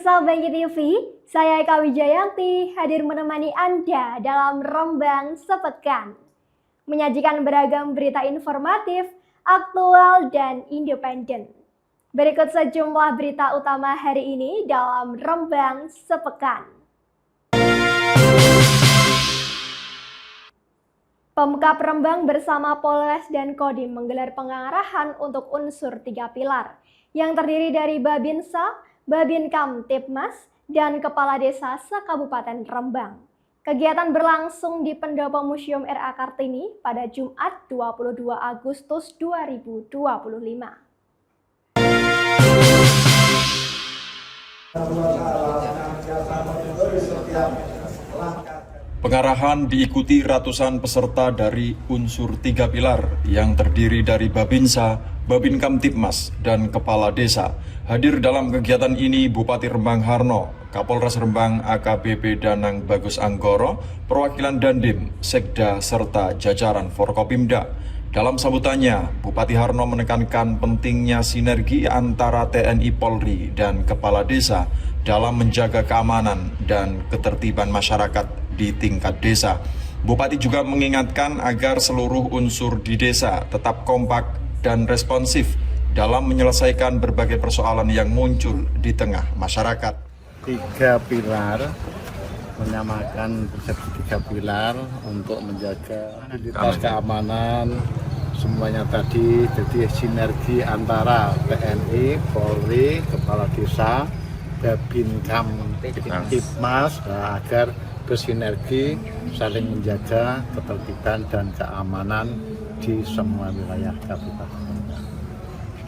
Pemirsa Bangki TV, saya Eka Wijayanti hadir menemani Anda dalam Rembang Sepekan. Menyajikan beragam berita informatif, aktual, dan independen. Berikut sejumlah berita utama hari ini dalam Rembang Sepekan. Pemkab Rembang bersama Polres dan Kodim menggelar pengarahan untuk unsur 3 pilar yang terdiri dari Babinsa, Babin Kamtibmas, dan Kepala Desa se-Kabupaten Rembang. Kegiatan berlangsung di Pendopo Museum R.A. Kartini pada Jumat 22 Agustus 2025. Pengarahan diikuti ratusan peserta dari unsur 3 pilar yang terdiri dari Babinsa, Babin Kamtibmas, dan Kepala Desa. Hadir dalam kegiatan ini Bupati Rembang Harno, Kapolres Rembang AKBP Danang Bagus Anggoro, perwakilan Dandim, Sekda, serta jajaran Forkopimda. Dalam sambutannya, Bupati Harno menekankan pentingnya sinergi antara TNI Polri dan Kepala Desa dalam menjaga keamanan dan ketertiban masyarakat di tingkat desa. Bupati juga mengingatkan agar seluruh unsur di desa tetap kompak dan responsif dalam menyelesaikan berbagai persoalan yang muncul di tengah masyarakat. 3 pilar menyamakan persepsi 3 pilar untuk menjaga stabilitas keamanan semuanya tadi. Jadi sinergi antara TNI, Polri, Kepala Desa, Babin Kamtibmas agar bersinergi saling menjaga ketertiban dan keamanan di semua wilayah kabupaten.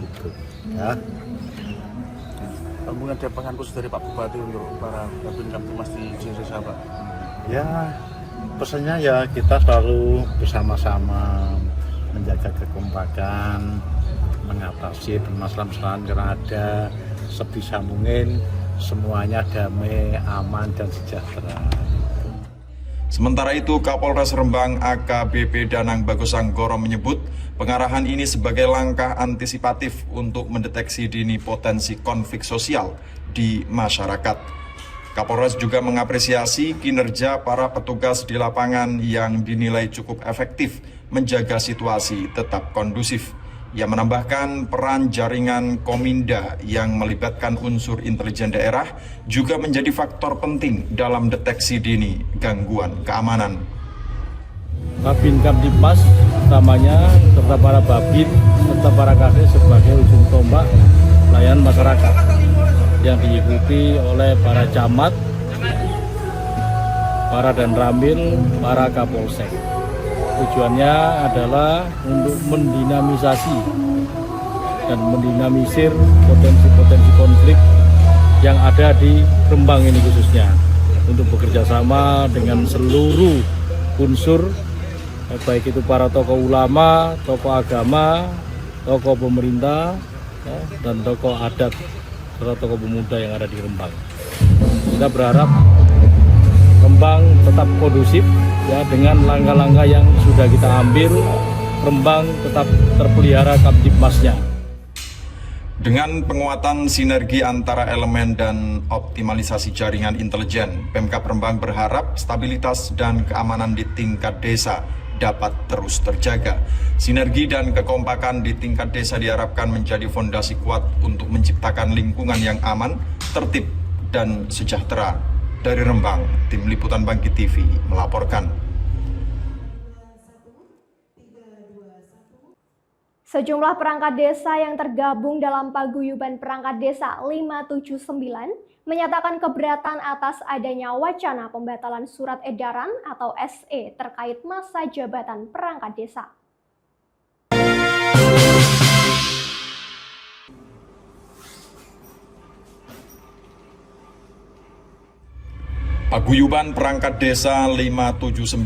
Gitu ya. Mungkin ada pesan khusus dari Pak Bupati untuk para Babin Kamtibmas di desa, Pak? Ya, pesannya ya kita selalu bersama-sama menjaga kekompakan, mengatasi permasalahan yang ada sebisa mungkin semuanya damai, aman, dan sejahtera. Sementara itu, Kapolres Rembang AKBP Danang Bagus Anggoro menyebut pengarahan ini sebagai langkah antisipatif untuk mendeteksi dini potensi konflik sosial di masyarakat. Kapolres juga mengapresiasi kinerja para petugas di lapangan yang dinilai cukup efektif menjaga situasi tetap kondusif. Ia menambahkan peran jaringan Kominda yang melibatkan unsur intelijen daerah juga menjadi faktor penting dalam deteksi dini gangguan keamanan. Babin Kamtibmas utamanya serta para babin serta para kakek sebagai ujung tombak pelayanan masyarakat yang diikuti oleh para camat, para danramil, para kapolsek. Tujuannya adalah untuk mendinamisasi dan mendinamisir potensi-potensi konflik yang ada di Rembang ini khususnya, untuk bekerja sama dengan seluruh unsur, baik itu para tokoh ulama, tokoh agama, tokoh pemerintah, dan tokoh adat serta tokoh pemuda yang ada di Rembang. Kita berharap Rembang tetap kondusif ya, dengan langkah-langkah yang sudah kita ambil. Rembang tetap terpelihara Kamtibmasnya. Dengan penguatan sinergi antara elemen dan optimalisasi jaringan intelijen, Pemkab Rembang berharap stabilitas dan keamanan di tingkat desa dapat terus terjaga. Sinergi dan kekompakan di tingkat desa diharapkan menjadi fondasi kuat untuk menciptakan lingkungan yang aman, tertib, dan sejahtera. Dari Rembang, Tim Liputan Bangki TV melaporkan. Sejumlah perangkat desa yang tergabung dalam Paguyuban Perangkat Desa 579 menyatakan keberatan atas adanya wacana pembatalan surat edaran atau SE terkait masa jabatan perangkat desa. Paguyuban Perangkat Desa 579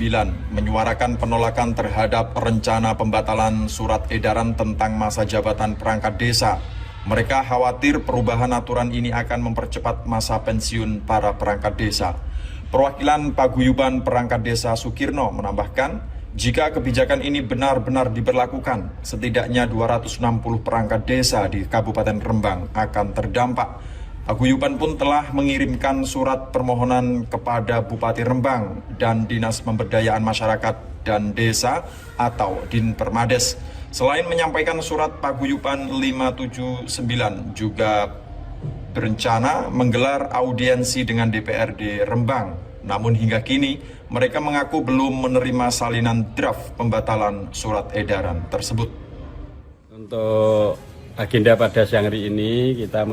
menyuarakan penolakan terhadap rencana pembatalan surat edaran tentang masa jabatan perangkat desa. Mereka khawatir perubahan aturan ini akan mempercepat masa pensiun para perangkat desa. Perwakilan Paguyuban Perangkat Desa Sukirno menambahkan, jika kebijakan ini benar-benar diberlakukan, setidaknya 260 perangkat desa di Kabupaten Rembang akan terdampak. Paguyuban pun telah mengirimkan surat permohonan kepada Bupati Rembang dan Dinas Pemberdayaan Masyarakat dan Desa atau Dinpermades. Selain menyampaikan surat, Paguyuban 579 juga berencana menggelar audiensi dengan DPRD Rembang. Namun hingga kini mereka mengaku belum menerima salinan draft pembatalan surat edaran tersebut. Untuk agenda pada siang hari ini kita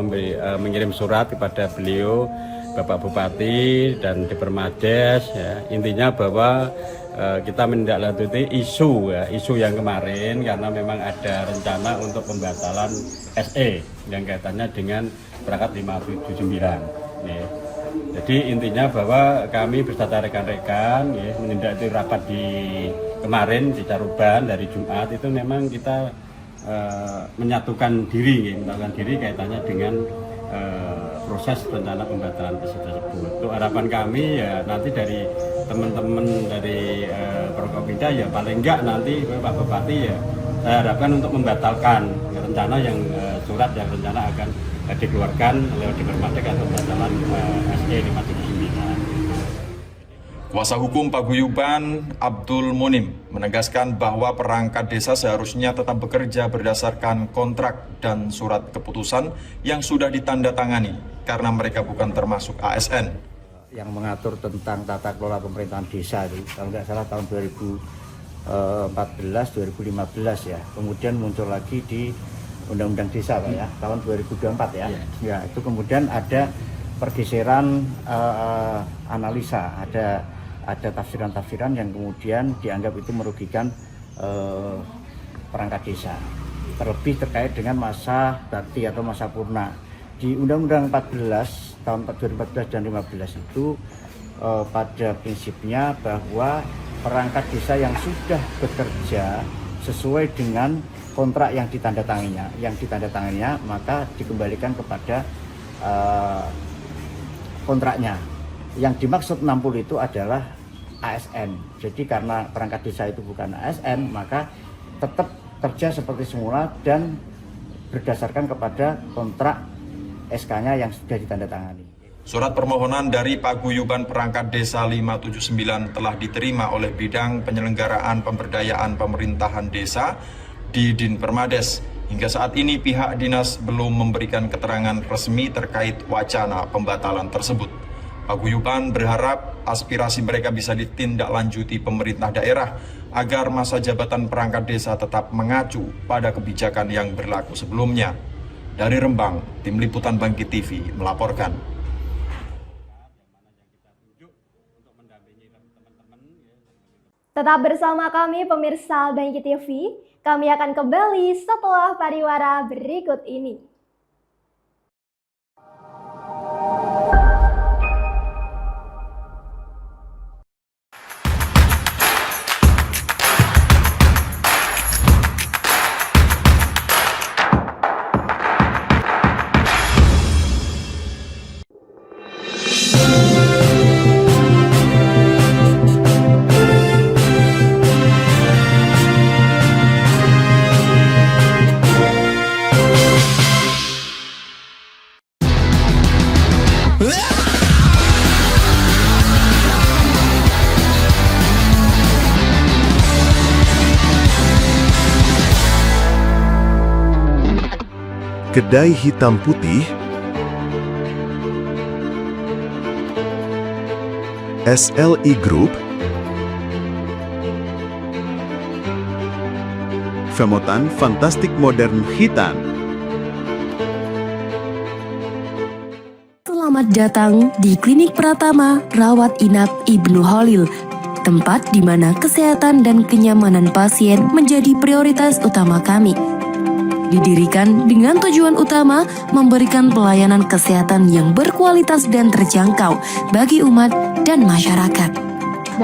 mengirim surat kepada beliau, Bapak Bupati dan Dinpermades, ya. Intinya bahwa kita menindaklanjuti isu yang kemarin, karena memang ada rencana untuk pembatalan SE yang kaitannya dengan perangkat 579. Ya. Jadi intinya bahwa kami beserta rekan-rekan ya, menindaklanjuti rapat di kemarin di Caruban dari Jumat itu memang kita menyatukan diri kaitannya dengan proses rencana pembatalan tersebut. Untuk harapan kami ya nanti dari teman-teman dari Prokopimda ya paling enggak nanti Pak Bupati ya saya harapkan untuk membatalkan rencana yang surat yang rencana akan dikeluarkan oleh Dinpermades atau pembatalan SE 579. Kuasa hukum Paguyuban Abdul Munim menegaskan bahwa perangkat desa seharusnya tetap bekerja berdasarkan kontrak dan surat keputusan yang sudah ditandatangani karena mereka bukan termasuk ASN. Yang mengatur tentang tata kelola pemerintahan desa itu, kalau nggak salah tahun 2014-2015 ya. Kemudian muncul lagi di Undang-Undang Desa Pak ya, tahun 2024 ya. Ya, itu kemudian ada pergeseran analisa, ada tafsiran-tafsiran yang kemudian dianggap itu merugikan perangkat desa. Terlebih terkait dengan masa bakti atau masa purna. Di Undang-Undang 14 tahun 2014 dan 2015 itu pada prinsipnya bahwa perangkat desa yang sudah bekerja sesuai dengan kontrak yang ditandatanganinya maka dikembalikan kepada kontraknya. Yang dimaksud 60 itu adalah ASN. Jadi karena perangkat desa itu bukan ASN, maka tetap kerja seperti semula dan berdasarkan kepada kontrak SK-nya yang sudah ditandatangani. Surat permohonan dari Paguyuban Perangkat Desa 579 telah diterima oleh Bidang Penyelenggaraan Pemberdayaan Pemerintahan Desa di Dinpermades. Hingga saat ini pihak dinas belum memberikan keterangan resmi terkait wacana pembatalan tersebut. Paguyuban berharap aspirasi mereka bisa ditindaklanjuti pemerintah daerah agar masa jabatan perangkat desa tetap mengacu pada kebijakan yang berlaku sebelumnya. Dari Rembang, Tim Liputan Bangkit TV melaporkan. Tetap bersama kami pemirsa Bangkit TV, kami akan kembali setelah pariwara berikut ini. Kedai hitam putih, SLI Group, Femotan Fantastik Modern Hitan. Selamat datang di Klinik Pratama Rawat Inap Ibnu Khalil, tempat di mana kesehatan dan kenyamanan pasien menjadi prioritas utama kami. Didirikan dengan tujuan utama memberikan pelayanan kesehatan yang berkualitas dan terjangkau bagi umat dan masyarakat.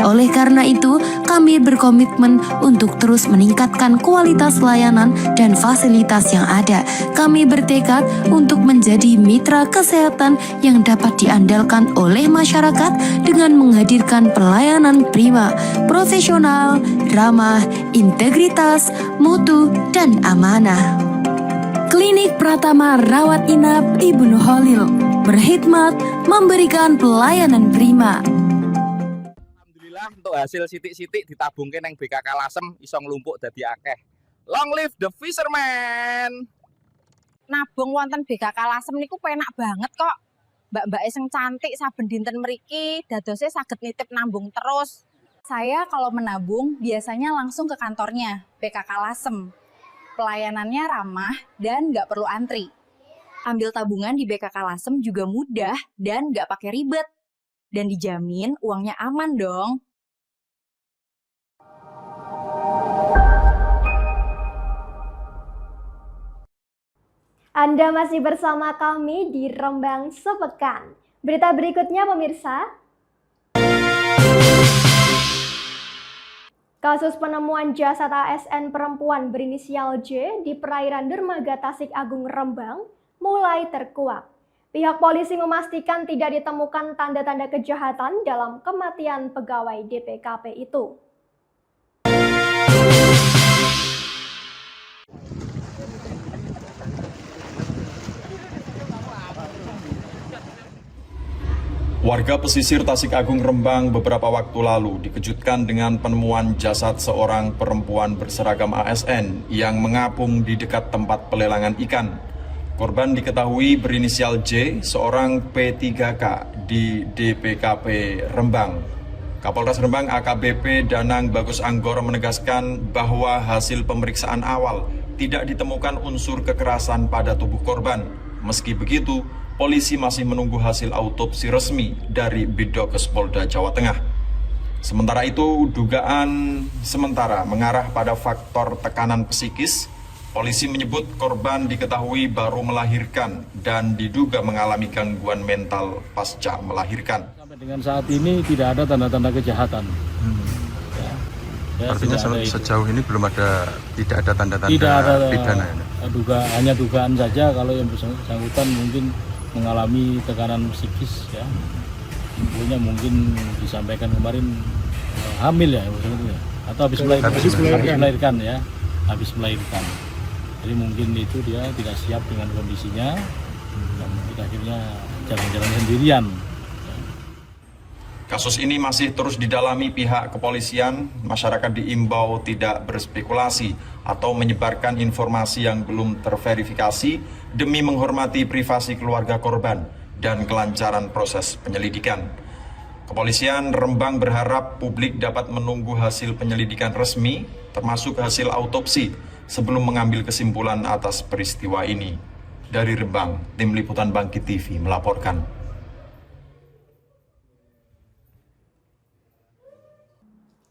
Oleh karena itu, kami berkomitmen untuk terus meningkatkan kualitas layanan dan fasilitas yang ada. Kami bertekad untuk menjadi mitra kesehatan yang dapat diandalkan oleh masyarakat dengan menghadirkan pelayanan prima, profesional, ramah, integritas, mutu, dan amanah. Klinik Pratama Rawat Inap Ibnu Khalil, berkhidmat, memberikan pelayanan prima. Alhamdulillah untuk hasil sitik-sitik ditabungke nang BKK Lasem iso nglumpuk dadi akeh. Long live the fisherman. Nabung wonten BKK Lasem niku penak banget kok. Mbak-mbak sing cantik saben dinten mriki dadose saged nitip nambung terus. Saya kalau menabung biasanya langsung ke kantornya BKK Lasem. Pelayanannya ramah dan nggak perlu antri. Ambil tabungan di BKK Lasem juga mudah dan nggak pakai ribet. Dan dijamin uangnya aman dong. Anda masih bersama kami di Rembang Sepekan. Berita berikutnya pemirsa. Kasus penemuan jasad ASN perempuan berinisial J di perairan dermaga Tasik Agung Rembang mulai terkuak. Pihak polisi memastikan tidak ditemukan tanda-tanda kejahatan dalam kematian pegawai DPKP itu. Warga pesisir Tasik Agung Rembang beberapa waktu lalu dikejutkan dengan penemuan jasad seorang perempuan berseragam ASN yang mengapung di dekat tempat pelelangan ikan. Korban diketahui berinisial J, seorang P3K di DPKP Rembang. Kapolres Rembang AKBP Danang Bagus Anggoro menegaskan bahwa hasil pemeriksaan awal tidak ditemukan unsur kekerasan pada tubuh korban. Meski begitu, polisi masih menunggu hasil autopsi resmi dari Bidokes Polda Jawa Tengah. Sementara itu, dugaan sementara mengarah pada faktor tekanan psikis. Polisi menyebut korban diketahui baru melahirkan dan diduga mengalami gangguan mental pasca melahirkan. Sampai dengan saat ini tidak ada tanda-tanda kejahatan. Artinya sejauh ini tidak ada tanda-tanda pidana. Hanya dugaan saja kalau yang bersangkutan mungkin mengalami tekanan psikis ya. Infonya mungkin disampaikan kemarin hamil ya maksudnya. Atau habis melahirkan ya. Habis melahirkan. Jadi mungkin itu dia tidak siap dengan kondisinya dan mungkin akhirnya jalan-jalan sendirian. Kasus ini masih terus didalami pihak kepolisian. Masyarakat diimbau tidak berspekulasi atau menyebarkan informasi yang belum terverifikasi demi menghormati privasi keluarga korban dan kelancaran proses penyelidikan. Kepolisian Rembang berharap publik dapat menunggu hasil penyelidikan resmi, termasuk hasil autopsi, sebelum mengambil kesimpulan atas peristiwa ini. Dari Rembang, Tim Liputan Bangkit TV melaporkan.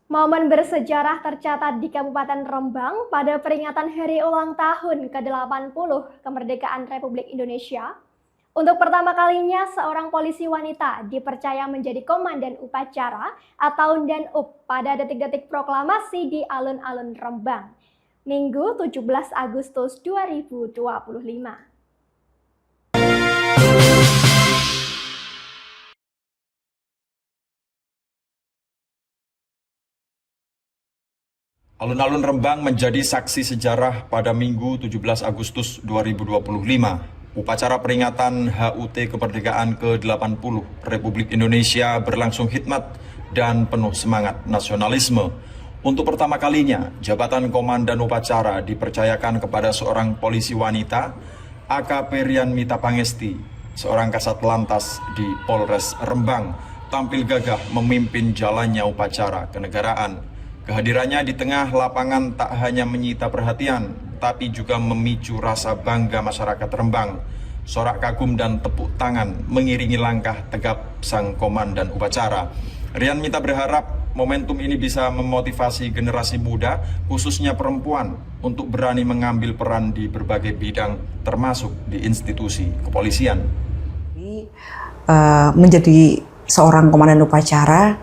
Momen bersejarah tercatat di Kabupaten Rembang pada peringatan Hari Ulang Tahun ke-80 Kemerdekaan Republik Indonesia. Untuk pertama kalinya, seorang polisi wanita dipercaya menjadi komandan upacara atau Danub pada detik-detik proklamasi di alun-alun Rembang, Minggu 17 Agustus 2025. Alun-alun Rembang menjadi saksi sejarah pada Minggu 17 Agustus 2025. Upacara peringatan HUT Kemerdekaan ke-80 Republik Indonesia berlangsung hikmat dan penuh semangat nasionalisme. Untuk pertama kalinya, jabatan komandan upacara dipercayakan kepada seorang polisi wanita, AKP Rian Mita Pangesti, seorang kasat lantas di Polres Rembang, tampil gagah memimpin jalannya upacara kenegaraan. Kehadirannya di tengah lapangan tak hanya menyita perhatian, tapi juga memicu rasa bangga masyarakat Rembang. Sorak kagum dan tepuk tangan mengiringi langkah tegap sang komandan upacara. Rian Mita berharap momentum ini bisa memotivasi generasi muda, khususnya perempuan, untuk berani mengambil peran di berbagai bidang, termasuk di institusi kepolisian. Menjadi seorang komandan upacara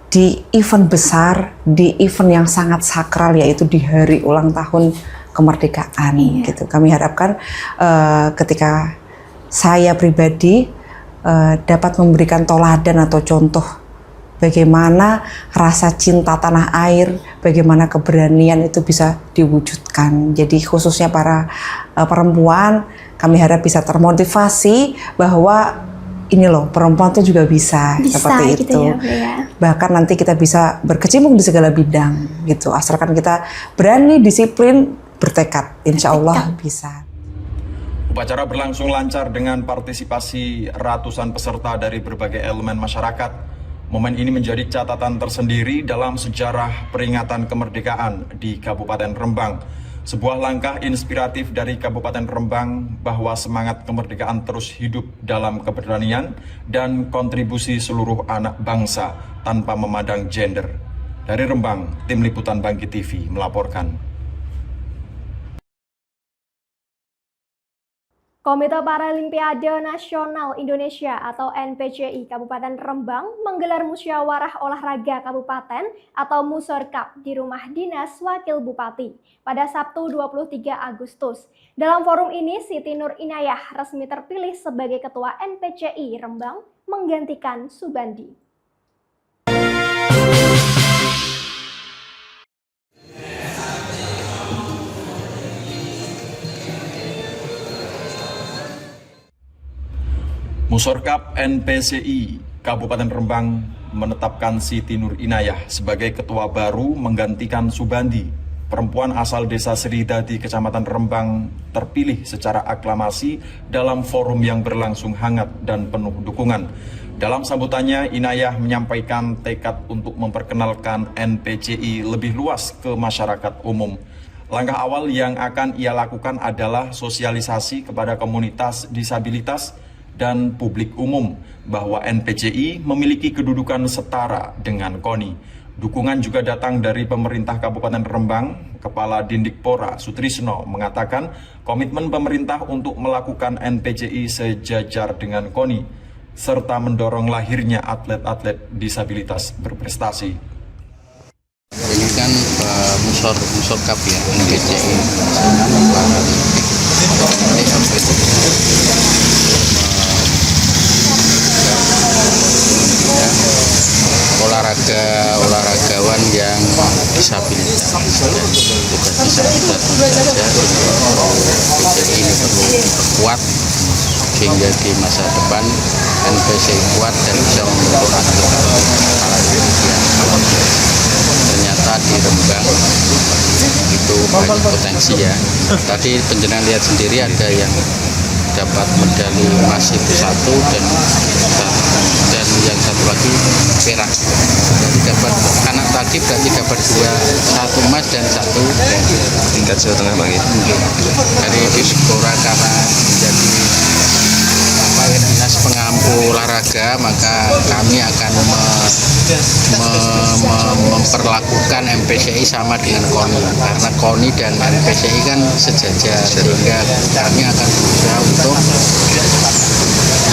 di event besar, di event yang sangat sakral, yaitu di hari ulang tahun kemerdekaan. Gitu. Kami harapkan ketika saya pribadi dapat memberikan toladan atau contoh bagaimana rasa cinta tanah air, bagaimana keberanian itu bisa diwujudkan. Jadi khususnya para perempuan, kami harap bisa termotivasi bahwa ini loh, perempuan tuh juga bisa seperti gitu itu. Ya. Bahkan nanti kita bisa berkecimpung di segala bidang gitu. Asalkan kita berani, disiplin, bertekad, insya Allah bisa. Upacara berlangsung lancar dengan partisipasi ratusan peserta dari berbagai elemen masyarakat. Momen ini menjadi catatan tersendiri dalam sejarah peringatan kemerdekaan di Kabupaten Rembang. Sebuah langkah inspiratif dari Kabupaten Rembang bahwa semangat kemerdekaan terus hidup dalam keberanian dan kontribusi seluruh anak bangsa tanpa memandang gender. Dari Rembang, Tim Liputan Bangkit TV melaporkan. Komite Paralimpiade Nasional Indonesia atau NPCI Kabupaten Rembang menggelar musyawarah olahraga kabupaten atau Musorkap di rumah dinas Wakil Bupati pada Sabtu 23 Agustus. Dalam forum ini, Siti Nur Inayah resmi terpilih sebagai Ketua NPCI Rembang menggantikan Subandi. Musorkap NPCI Kabupaten Rembang menetapkan Siti Nur Inayah sebagai ketua baru menggantikan Subandi. Perempuan asal desa Serida di Kecamatan Rembang terpilih secara aklamasi dalam forum yang berlangsung hangat dan penuh dukungan. Dalam sambutannya, Inayah menyampaikan tekad untuk memperkenalkan NPCI lebih luas ke masyarakat umum. Langkah awal yang akan ia lakukan adalah sosialisasi kepada komunitas disabilitas dan publik umum bahwa NPCI memiliki kedudukan setara dengan KONI. Dukungan juga datang dari pemerintah Kabupaten Rembang. Kepala Dindikpora Sutrisno mengatakan komitmen pemerintah untuk melakukan NPCI sejajar dengan KONI serta mendorong lahirnya atlet-atlet disabilitas berprestasi. Ini kan Musorkap ya, NPCI olahragawan yang disabilitas ini perlu diperkuat sehingga di masa depan NPCI kuat dan bisa membentuk atlet ternyata di Rembang itu banyak potensi ya. Tadi penjenengan lihat sendiri ada yang dapat medali emas itu 1 dan yang satu lagi perak. Jadi dapat anak tadi berarti dapat 1 emas dan 1 tingkat Jawa Tengah Bang. Dari Dindikpora karena menjadi dinas pengampu olahraga, maka kami akan memperlakukan MPCI sama dengan KONI karena KONI dan MPCI kan sejajar, sehingga kami akan berusaha untuk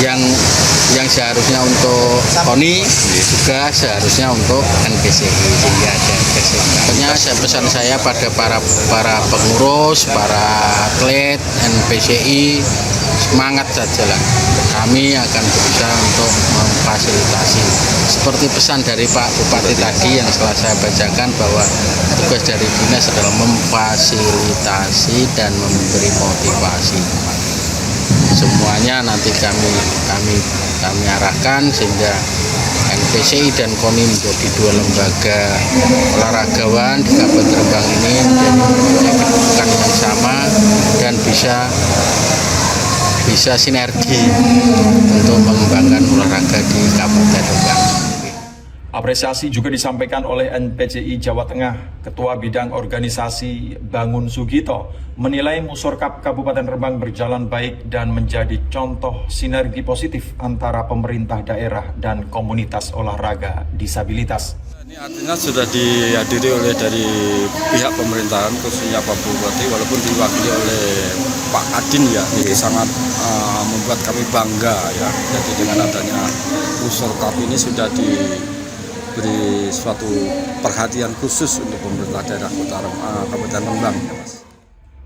yang seharusnya untuk KONI juga seharusnya untuk NPCI, sehingga ada keseimbangan. Pesan saya pada para pengurus, para atlet NPCI, semangat sajalah. Kami akan berusaha untuk memfasilitasi. Seperti pesan dari Pak Bupati tadi yang setelah saya bacakan bahwa tugas dari dinas adalah memfasilitasi dan memberi motivasi. Semuanya nanti kami arahkan sehingga NPCI dan KONI menjadi 2 lembaga olahragawan di Kabupaten Rembang ini menjadi kedudukan yang sama dan bisa sinergi untuk mengembangkan olahraga di Kabupaten Rembang. Apresiasi juga disampaikan oleh NPCI Jawa Tengah. Ketua Bidang Organisasi Bangun Sugito menilai Musorkap Kabupaten Rembang berjalan baik dan menjadi contoh sinergi positif antara pemerintah daerah dan komunitas olahraga disabilitas. Ini artinya sudah dihadiri oleh dari pihak pemerintahan, khususnya Pak Bupati, walaupun diwakili oleh Pak Kadin ya, itu sangat membuat kami bangga ya. Jadi dengan adanya Musorkap ini sudah diberi suatu perhatian khusus untuk pemerintah daerah Kabupaten Rembang ya, Mas.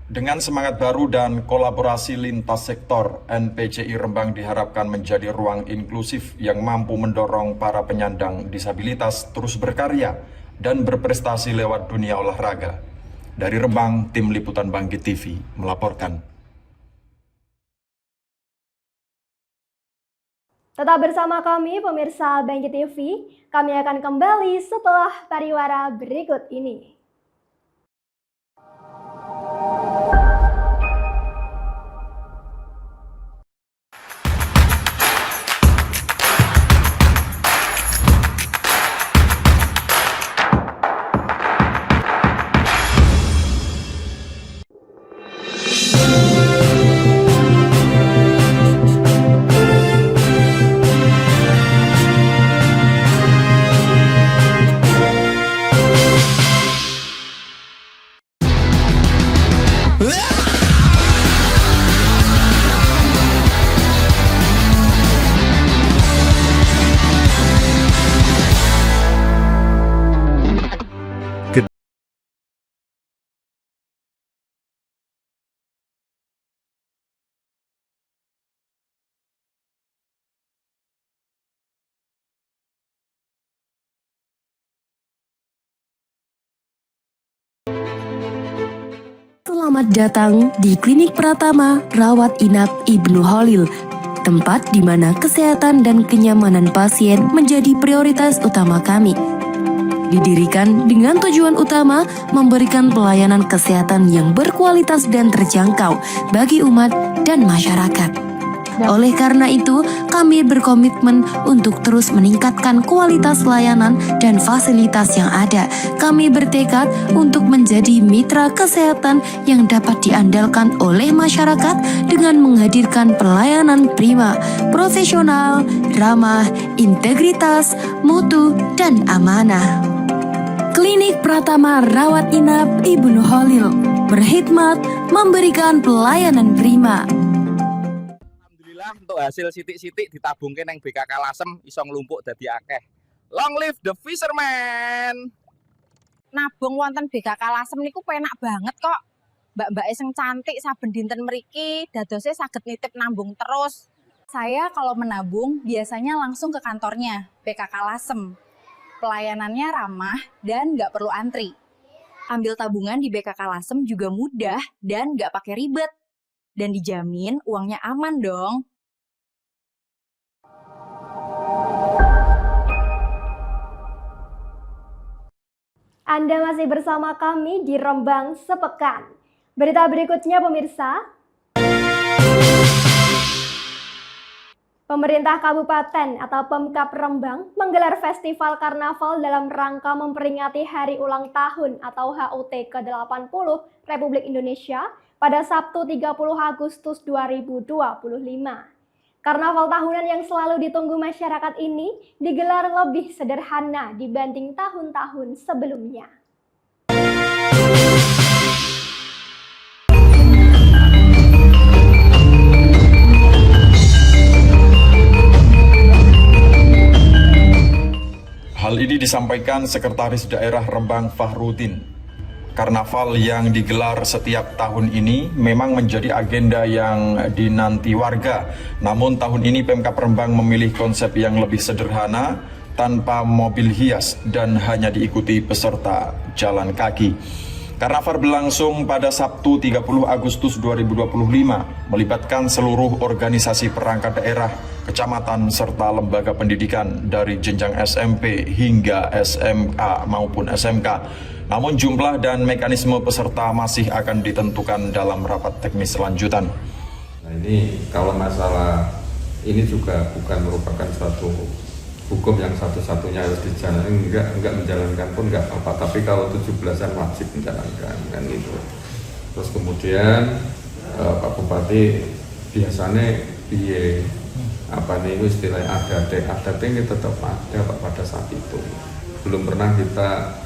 Dengan semangat baru dan kolaborasi lintas sektor, NPCI Rembang diharapkan menjadi ruang inklusif yang mampu mendorong para penyandang disabilitas terus berkarya dan berprestasi lewat dunia olahraga. Dari Rembang, Tim Liputan Bangkit TV melaporkan. Tetap bersama kami pemirsa Bangkit TV, kami akan kembali setelah pariwara berikut ini. Selamat datang di Klinik Pratama Rawat Inap Ibnu Khalil, tempat di mana kesehatan dan kenyamanan pasien menjadi prioritas utama kami. Didirikan dengan tujuan utama memberikan pelayanan kesehatan yang berkualitas dan terjangkau bagi umat dan masyarakat. Oleh karena itu, kami berkomitmen untuk terus meningkatkan kualitas layanan dan fasilitas yang ada. Kami bertekad untuk menjadi mitra kesehatan yang dapat diandalkan oleh masyarakat dengan menghadirkan pelayanan prima, profesional, ramah, integritas, mutu, dan amanah. Klinik Pratama Rawat Inap Ibnu Khalil berkhidmat memberikan pelayanan prima. Untuk hasil sitik-sitik ditabungke nang BKK Lasem iso nglumpuk dadi akeh. Long live the fisherman. Nabung wonten BKK Lasem niku penak banget kok. Mbak-mbake sing cantik saben dinten mriki dadose saged nitip nambung terus. Saya kalau menabung biasanya langsung ke kantornya BKK Lasem. Pelayanannya ramah dan nggak perlu antri. Ambil tabungan di BKK Lasem juga mudah dan nggak pakai ribet. Dan dijamin uangnya aman dong. Anda masih bersama kami di Rembang Sepekan. Berita berikutnya pemirsa. Pemerintah Kabupaten atau Pemkab Rembang menggelar festival karnaval dalam rangka memperingati Hari Ulang Tahun atau HUT ke-80 Republik Indonesia pada Sabtu 30 Agustus 2025. Karnaval tahunan yang selalu ditunggu masyarakat ini digelar lebih sederhana dibanding tahun-tahun sebelumnya. Hal ini disampaikan Sekretaris Daerah Rembang Fahrudin. Karnaval yang digelar setiap tahun ini memang menjadi agenda yang dinanti warga. Namun tahun ini Pemkab Rembang memilih konsep yang lebih sederhana, tanpa mobil hias dan hanya diikuti peserta jalan kaki. Karnaval berlangsung pada Sabtu 30 Agustus 2025, melibatkan seluruh organisasi perangkat daerah, kecamatan, serta lembaga pendidikan dari jenjang SMP hingga SMA maupun SMK. Namun jumlah dan mekanisme peserta masih akan ditentukan dalam rapat teknis lanjutan. Nah ini kalau masalah ini juga bukan merupakan suatu hukum yang satu-satunya harus dijalankan, enggak menjalankan pun enggak apa-apa, tapi kalau 17-an wajib menjalankan kan gitu. Terus kemudian Pak Bupati biasanya piye apa nih istilahnya adat ini tetap ada Pak pada saat itu. Belum pernah kita,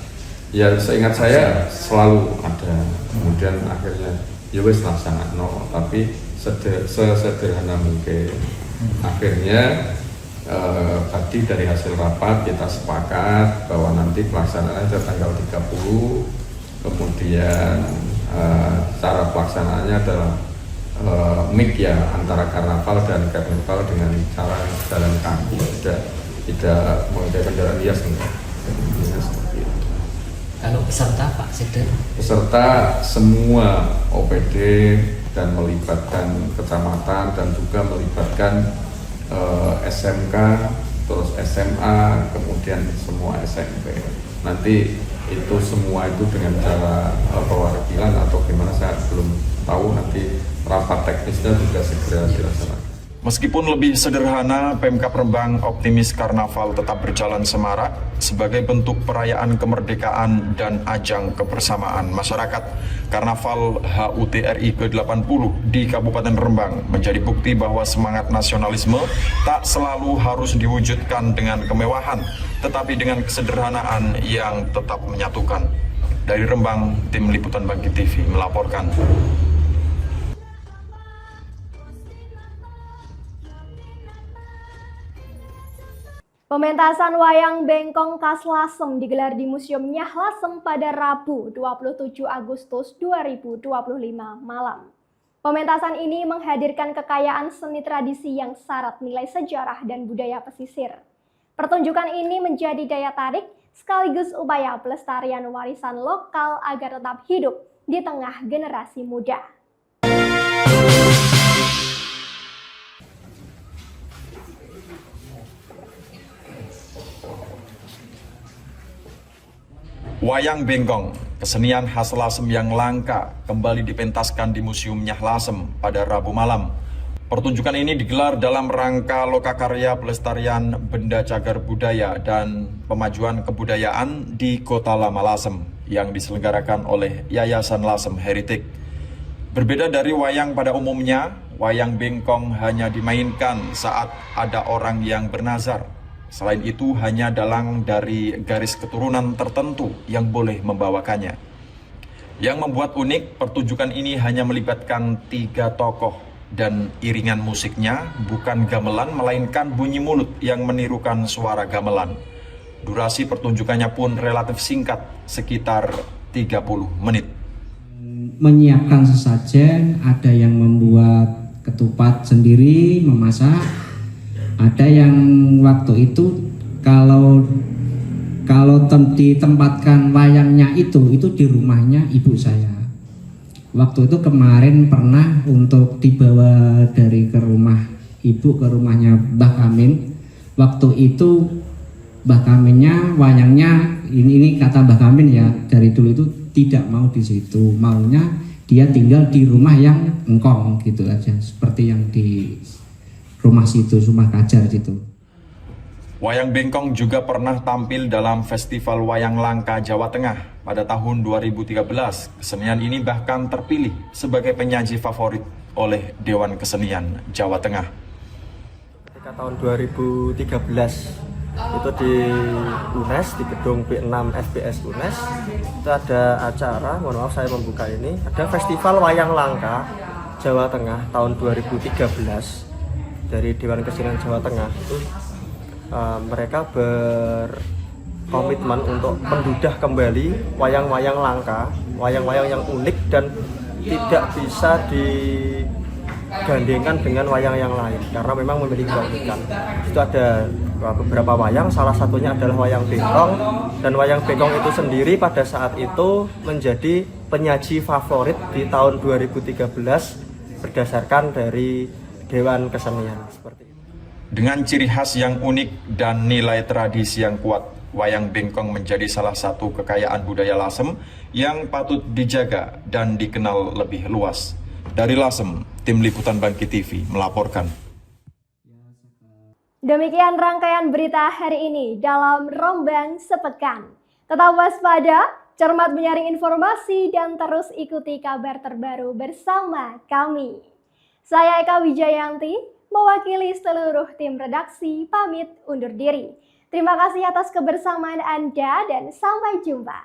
ya seingat saya selalu ada, kemudian akhirnya ya wis laksanakan, tapi sesederhana mungkin. Akhirnya tadi dari hasil rapat kita sepakat bahwa nanti pelaksanaan tanggal 30, kemudian cara pelaksanaannya adalah mix ya antara karnaval dan karnival dengan cara jalan kaki, tidak menggunakan kendaraan hias. Kalau peserta Pak Sekda? Peserta semua OPD dan melibatkan kecamatan dan juga melibatkan SMK, terus SMA, kemudian semua SMP. Nanti itu semua itu dengan cara perwakilan atau gimana saya belum tahu, nanti rapat teknisnya juga segera dilaksanakan. Meskipun lebih sederhana, Pemkab Rembang optimis karnaval tetap berjalan semarak sebagai bentuk perayaan kemerdekaan dan ajang kebersamaan masyarakat. Karnaval HUT RI ke-80 di Kabupaten Rembang menjadi bukti bahwa semangat nasionalisme tak selalu harus diwujudkan dengan kemewahan, tetapi dengan kesederhanaan yang tetap menyatukan. Dari Rembang, Tim Liputan Bangkit TV melaporkan. Pementasan wayang bengkong khas Lasem digelar di Museum Nyah Lasem pada Rabu 27 Agustus 2025 malam. Pementasan ini menghadirkan kekayaan seni tradisi yang syarat nilai sejarah dan budaya pesisir. Pertunjukan ini menjadi daya tarik sekaligus upaya pelestarian warisan lokal agar tetap hidup di tengah generasi muda. Wayang bengkong, kesenian khas Lasem yang langka, kembali dipentaskan di Museum Nyah Lasem pada Rabu malam. Pertunjukan ini digelar dalam rangka lokakarya pelestarian benda cagar budaya dan pemajuan kebudayaan di Kota Lama Lasem yang diselenggarakan oleh Yayasan Lasem Heritage. Berbeda dari wayang pada umumnya, wayang bengkong hanya dimainkan saat ada orang yang bernazar. Selain itu, hanya dalang dari garis keturunan tertentu yang boleh membawakannya. Yang membuat unik, pertunjukan ini hanya melibatkan 3 tokoh dan iringan musiknya bukan gamelan melainkan bunyi mulut yang menirukan suara gamelan. Durasi pertunjukannya pun relatif singkat, sekitar 30 menit. Menyiapkan sesajen, ada yang membuat ketupat sendiri, memasak. Ada yang waktu itu kalau ditempatkan wayangnya itu di rumahnya ibu saya. Waktu itu kemarin pernah untuk dibawa dari ke rumah ibu ke rumahnya Mbah Kamin. Waktu itu Mbah Kaminnya wayangnya ini kata Mbah Kamin ya, dari dulu itu tidak mau di situ, maunya dia tinggal di rumah yang engkong gitu aja, seperti yang di rumah situ, rumah Kajar situ. Wayang bengkong juga pernah tampil dalam Festival Wayang Langka Jawa Tengah pada tahun 2013. Kesenian ini bahkan terpilih sebagai penyaji favorit oleh Dewan Kesenian Jawa Tengah. Ketika tahun 2013 itu di UNES, di gedung B6 FBS UNES, itu ada acara, mohon maaf saya membuka ini, ada Festival Wayang Langka Jawa Tengah tahun 2013. Dari Dewan Kesenian Jawa Tengah itu mereka berkomitmen untuk mendudah kembali wayang-wayang langka, wayang-wayang yang unik dan tidak bisa digandengkan dengan wayang yang lain karena memang memiliki keunikan. Itu ada beberapa wayang, salah satunya adalah wayang bengkong, dan wayang bengkong itu sendiri pada saat itu menjadi penyaji favorit di tahun 2013 berdasarkan dari Dewan Kesenian seperti itu. Dengan ciri khas yang unik dan nilai tradisi yang kuat, wayang bengkong menjadi salah satu kekayaan budaya Lasem yang patut dijaga dan dikenal lebih luas. Dari Lasem, Tim Liputan Bangkit TV melaporkan. Demikian rangkaian berita hari ini dalam Rombang Sepekan. Tetap waspada, cermat menyaring informasi, dan terus ikuti kabar terbaru bersama kami. Saya Eka Wijayanti, mewakili seluruh tim redaksi, pamit undur diri. Terima kasih atas kebersamaan Anda dan sampai jumpa.